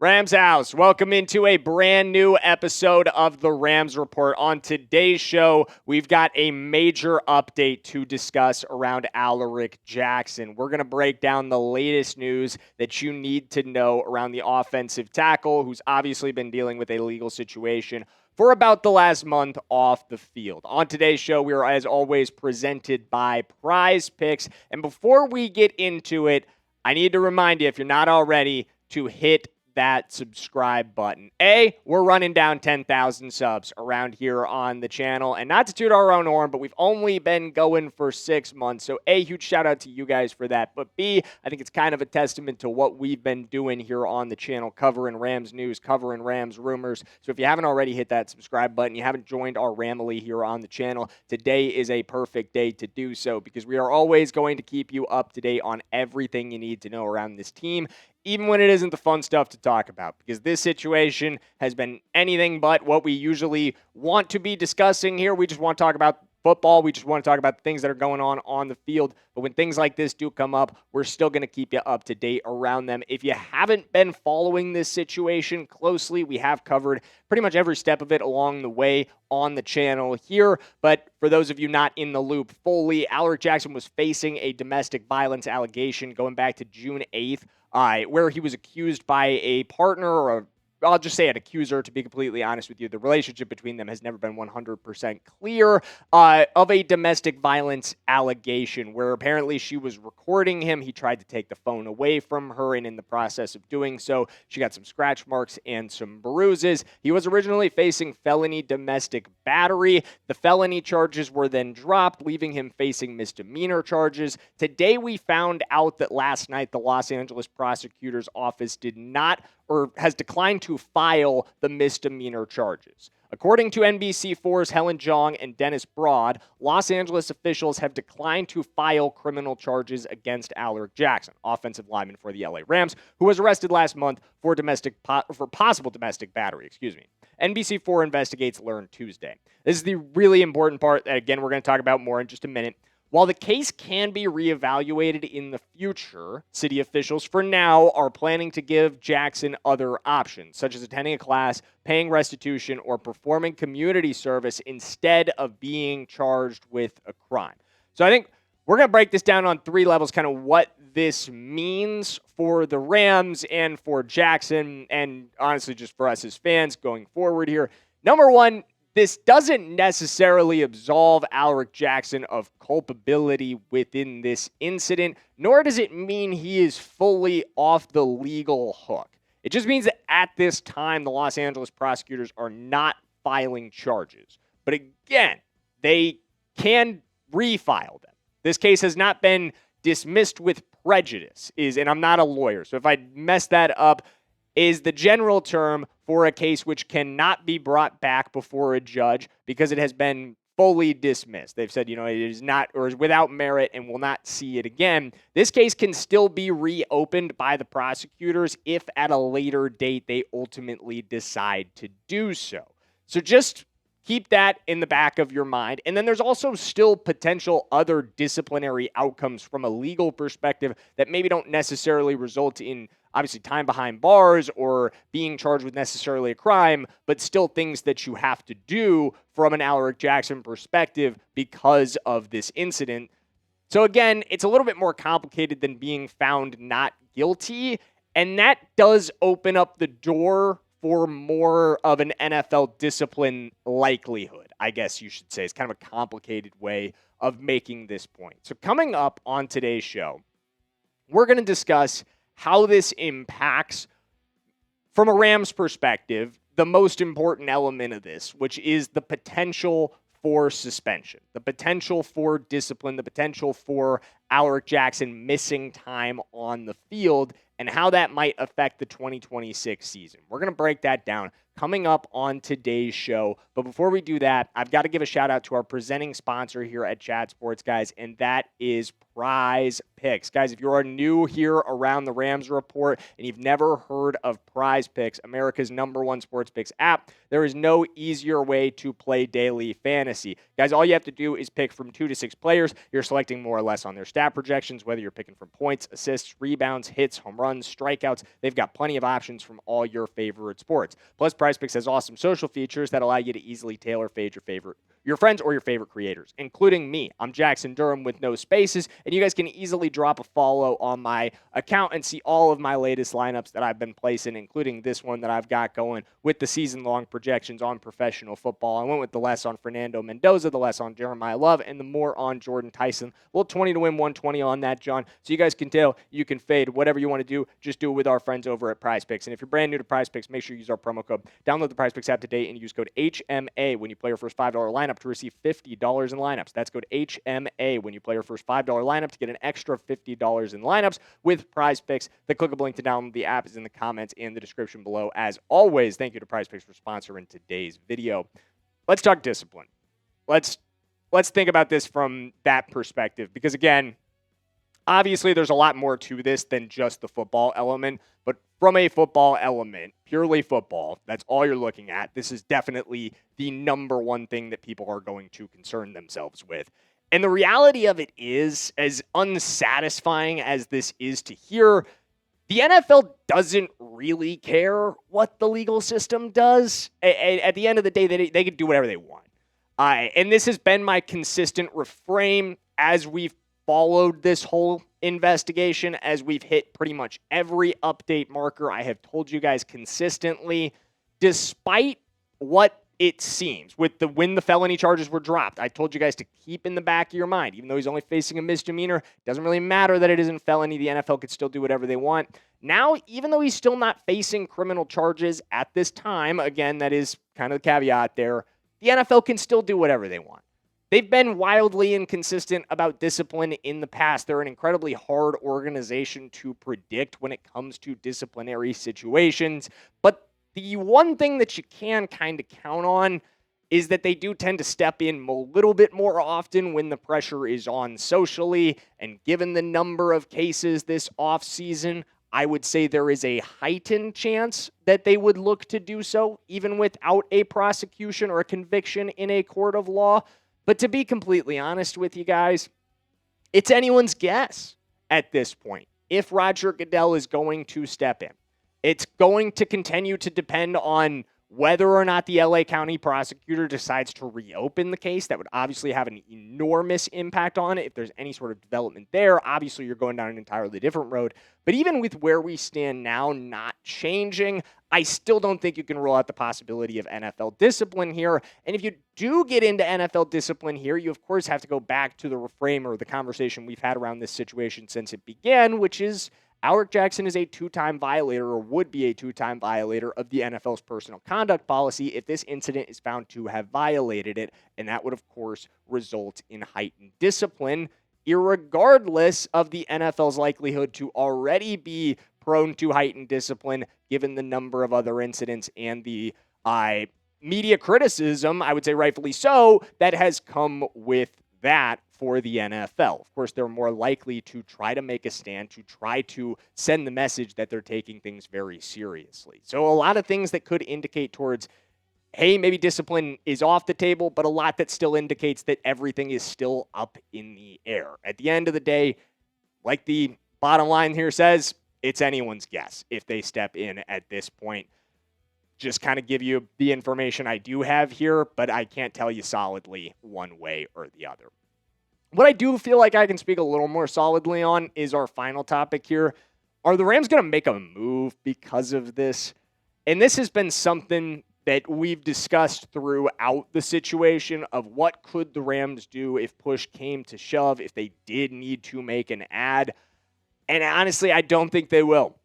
Rams House, welcome into a brand new episode of the Rams Report. On today's show, we've got a major update to discuss around Alaric Jackson. We're going to break down the latest news that you need to know around the offensive tackle, who's obviously been dealing with a legal situation for about the last month off the field. On today's show, we are, as always, presented by Prize Picks. And before we get into it, I need to remind you, if you're not already, to hit that subscribe button. We're running down 10,000 subs around here on the channel, and not to toot our own horn, but we've only been going for 6 months. So huge shout out to you guys for that. But B, I think it's kind of a testament to what we've been doing here on the channel, covering Rams news, covering Rams rumors. So if you haven't already hit that subscribe button, you haven't joined our Ramily here on the channel, today is a perfect day to do so, because we are always going to keep you up to date on everything you need to know around this team, even when it isn't the fun stuff to talk about, because this situation has been anything but what we usually want to be discussing here. We just want to talk about football. We just want to talk about the things that are going on the field. But when things like this do come up, we're still going to keep you up to date around them. If you haven't been following this situation closely, we have covered pretty much every step of it along the way on the channel here. But for those of you not in the loop fully, Alaric Jackson was facing a domestic violence allegation going back to June 8th. Where he was accused by a partner, or I'll just say an accuser, to be completely honest with you. The relationship between them has never been 100% clear, of a domestic violence allegation where apparently she was recording him. He tried to take the phone away from her, and in the process of doing so, she got some scratch marks and some bruises. He was originally facing felony domestic battery. The felony charges were then dropped, leaving him facing misdemeanor charges. Today, we found out that last night the Los Angeles prosecutor's office did not, or has declined to file the misdemeanor charges. According to NBC4's Helen Jong and Dennis Broad, Los Angeles officials have declined to file criminal charges against Alaric Jackson, offensive lineman for the LA Rams, who was arrested last month for possible domestic battery. NBC4 Investigates learned Tuesday. This is the really important part that, again, we're going to talk about more in just a minute. While the case can be reevaluated in the future, city officials for now are planning to give Jackson other options, such as attending a class, paying restitution, or performing community service instead of being charged with a crime. So I think we're going to break this down on 3 levels, kind of what this means for the Rams and for Jackson, and honestly just for us as fans going forward here. Number one, this doesn't necessarily absolve Alaric Jackson of culpability within this incident, nor does it mean he is fully off the legal hook. It just means that at this time, the Los Angeles prosecutors are not filing charges. But again, they can refile them. This case has not been dismissed with prejudice, and I'm not a lawyer, so if I mess that up, is the general term for a case which cannot be brought back before a judge because it has been fully dismissed. They've said, it is not, or is without merit and will not see it again. This case can still be reopened by the prosecutors if at a later date they ultimately decide to do so. So just keep that in the back of your mind. And then there's also still potential other disciplinary outcomes from a legal perspective that maybe don't necessarily result in, obviously, time behind bars or being charged with necessarily a crime, but still things that you have to do from an Alaric Jackson perspective because of this incident. So again, it's a little bit more complicated than being found not guilty, and that does open up the door for more of an NFL discipline likelihood, I guess you should say. It's kind of a complicated way of making this point. So coming up on today's show, we're going to discuss how this impacts, from a Rams perspective, the most important element of this, which is the potential for suspension, the potential for discipline, the potential for Alaric Jackson missing time on the field, and how that might affect the 2026 season. We're going to break that down. coming up on today's show. But before we do that, I've got to give a shout out to our presenting sponsor here at Chat Sports, guys, and that is Prize Picks. Guys, if you are new here around the Rams Report and you've never heard of Prize Picks, America's #1 sports picks app, there is no easier way to play daily fantasy. Guys, all you have to do is pick from 2 to 6 players. You're selecting more or less on their stat projections, whether you're picking from points, assists, rebounds, hits, home runs, strikeouts. They've got plenty of options from all your favorite sports. Plus, Prize Picks has awesome social features that allow you to easily tailor fade your friends or your favorite creators, including me. I'm Jackson Durham with no spaces, and you guys can easily drop a follow on my account and see all of my latest lineups that I've been placing, including this one that I've got going with the season-long projections on professional football. I went with the less on Fernando Mendoza, the less on Jeremiah Love, and the more on Jordan Tyson. A little 20 to win, 120 on that, John. So you guys can tell, you can fade, whatever you want to do, just do it with our friends over at Prize Picks. And if you're brand new to Prize Picks, make sure you use our promo code. Download the Prize Picks app today and use code HMA when you play your first $5 lineup to receive $50 in lineups. That's code HMA when you play your first $5 lineup to get an extra $50 in lineups with Prize Picks. The clickable link to download the app is in the comments and the description below. As always, thank you to Prize Picks for sponsoring today's video. Let's talk discipline. Let's think about this from that perspective because, again, obviously there's a lot more to this than just the football element, but from a football element, purely football, that's all you're looking at. This is definitely the #1 thing that people are going to concern themselves with. And the reality of it is, as unsatisfying as this is to hear, the NFL doesn't really care what the legal system does. At the end of the day, they can do whatever they want. And this has been my consistent refrain as we've followed this whole investigation, as we've hit pretty much every update marker I have told you guys consistently, despite what it seems with when the felony charges were dropped. I told you guys to keep in the back of your mind, even though he's only facing a misdemeanor, it doesn't really matter that it isn't felony. The NFL could still do whatever they want. Now, even though he's still not facing criminal charges at this time, again, that is kind of the caveat there, the NFL can still do whatever they want. They've been wildly inconsistent about discipline in the past. They're an incredibly hard organization to predict when it comes to disciplinary situations. But the one thing that you can kind of count on is that they do tend to step in a little bit more often when the pressure is on socially. And given the number of cases this offseason, I would say there is a heightened chance that they would look to do so, even without a prosecution or a conviction in a court of law. But to be completely honest with you guys, it's anyone's guess at this point if Roger Goodell is going to step in. It's going to continue to depend on whether or not the LA County prosecutor decides to reopen the case. That would obviously have an enormous impact on it. If there's any sort of development there, obviously you're going down an entirely different road. But even with where we stand now not changing, I still don't think you can rule out the possibility of NFL discipline here. And if you do get into NFL discipline here, you of course have to go back to the reframe or the conversation we've had around this situation since it began, which is Alaric Jackson is a 2-time violator or would be a 2-time violator of the NFL's personal conduct policy if this incident is found to have violated it. And that would, of course, result in heightened discipline, irregardless of the NFL's likelihood to already be prone to heightened discipline, given the number of other incidents and the media criticism, I would say rightfully so, that has come with that for the NFL. Of course, they're more likely to try to make a stand, to try to send the message that they're taking things very seriously. So a lot of things that could indicate towards, hey, maybe discipline is off the table, but a lot that still indicates that everything is still up in the air. At the end of the day, like the bottom line here says, it's anyone's guess if they step in at this point. Just kind of give you the information I do have here, but I can't tell you solidly one way or the other. What I do feel like I can speak a little more solidly on is our final topic here. Are the Rams going to make a move because of this? And this has been something that we've discussed throughout the situation of what could the Rams do if push came to shove, if they did need to make an ad. And honestly, I don't think they will.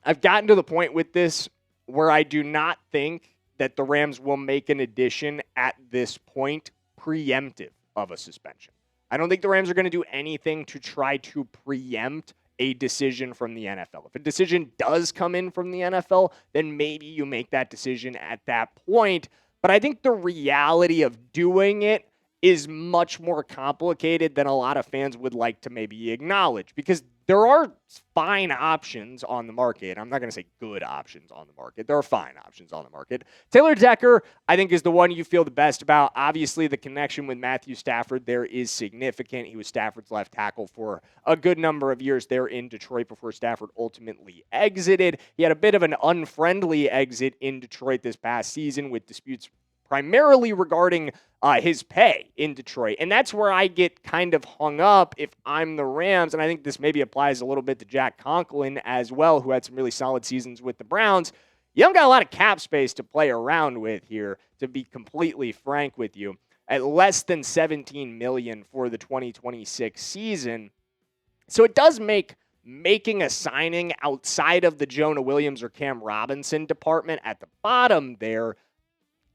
I've gotten to the point with this where I do not think that the Rams will make an addition at this point preemptive of a suspension. I don't think the Rams are going to do anything to try to preempt a decision from the NFL. If a decision does come in from the NFL, then maybe you make that decision at that point. But I think the reality of doing it is much more complicated than a lot of fans would like to maybe acknowledge, because there are fine options on the market. I'm not going to say good options on the market. There are fine options on the market. Taylor Decker, I think, is the one you feel the best about. Obviously, the connection with Matthew Stafford there is significant. He was Stafford's left tackle for a good number of years there in Detroit before Stafford ultimately exited. He had a bit of an unfriendly exit in Detroit this past season with disputes primarily regarding his pay in Detroit. And that's where I get kind of hung up if I'm the Rams, and I think this maybe applies a little bit to Jack Conklin as well, who had some really solid seasons with the Browns. You haven't got a lot of cap space to play around with here, to be completely frank with you. At less than $17 million for the 2026 season. So it does make making a signing outside of the Jonah Williams or Cam Robinson department at the bottom there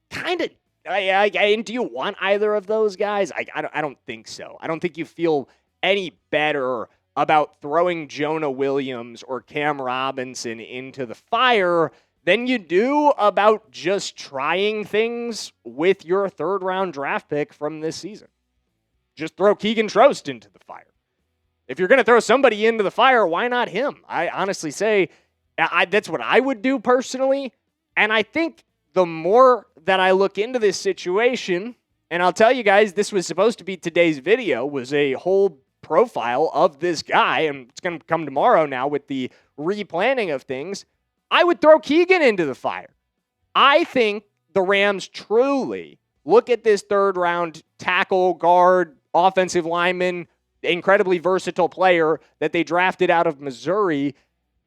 kind of, and do you want either of those guys? I don't think so. I don't think you feel any better about throwing Jonah Williams or Cam Robinson into the fire than you do about just trying things with your third-round draft pick from this season. Just throw Keegan Trost into the fire. If you're going to throw somebody into the fire, why not him? I honestly say that's what I would do personally, and I think the more that I look into this situation, and I'll tell you guys, this was supposed to be today's video, was a whole profile of this guy, and it's going to come tomorrow now with the replanning of things, I would throw Keegan into the fire. I think the Rams truly look at this third-round tackle, guard, offensive lineman, incredibly versatile player that they drafted out of Missouri,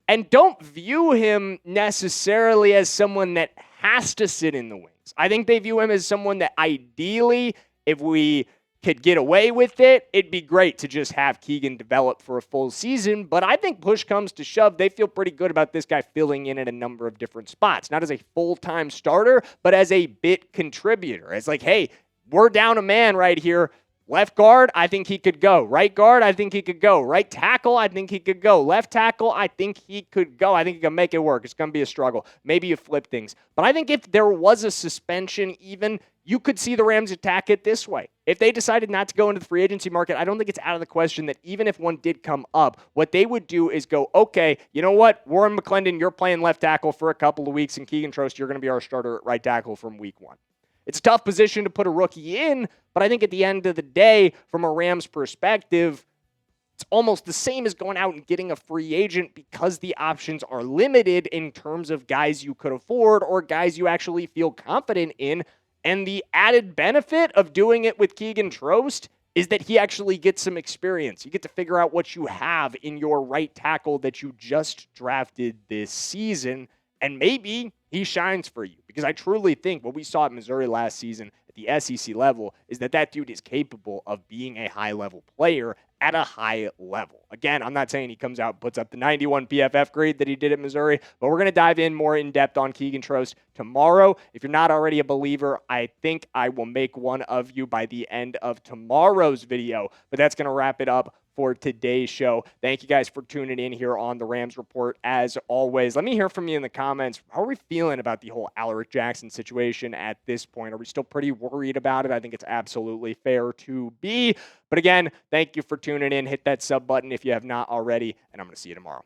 and don't view him necessarily as someone that has to sit in the wings. I think they view him as someone that ideally, if we could get away with it, it'd be great to just have Keegan develop for a full season. But I think push comes to shove, they feel pretty good about this guy filling in at a number of different spots. Not as a full-time starter, but as a bit contributor. It's like, hey, we're down a man right here. Left guard, I think he could go. Right guard, I think he could go. Right tackle, I think he could go. Left tackle, I think he could go. I think he can make it work. It's going to be a struggle. Maybe you flip things. But I think if there was a suspension even, you could see the Rams attack it this way. If they decided not to go into the free agency market, I don't think it's out of the question that even if one did come up, what they would do is go, okay, you know what? Warren McClendon, you're playing left tackle for a couple of weeks, and Keegan Trost, you're going to be our starter at right tackle from week one. It's a tough position to put a rookie in, but I think at the end of the day, from a Rams perspective, it's almost the same as going out and getting a free agent because the options are limited in terms of guys you could afford or guys you actually feel confident in. And the added benefit of doing it with Keegan Trost is that he actually gets some experience. You get to figure out what you have in your right tackle that you just drafted this season, and maybe he shines for you. Because I truly think what we saw at Missouri last season at the SEC level is that dude is capable of being a high-level player at a high level. Again, I'm not saying he comes out and puts up the 91 PFF grade that he did at Missouri, but we're going to dive in more in depth on Keegan Trost tomorrow. If you're not already a believer, I think I will make one of you by the end of tomorrow's video, but that's going to wrap it up for today's show. Thank you guys for tuning in here on the Rams Report. As always, let me hear from you in the comments. How are we feeling about the whole Alaric Jackson situation at this point? Are we still pretty worried about it? I think it's absolutely fair to be. But again, thank you for tuning in. Hit that sub button if you have not already, and I'm going to see you tomorrow.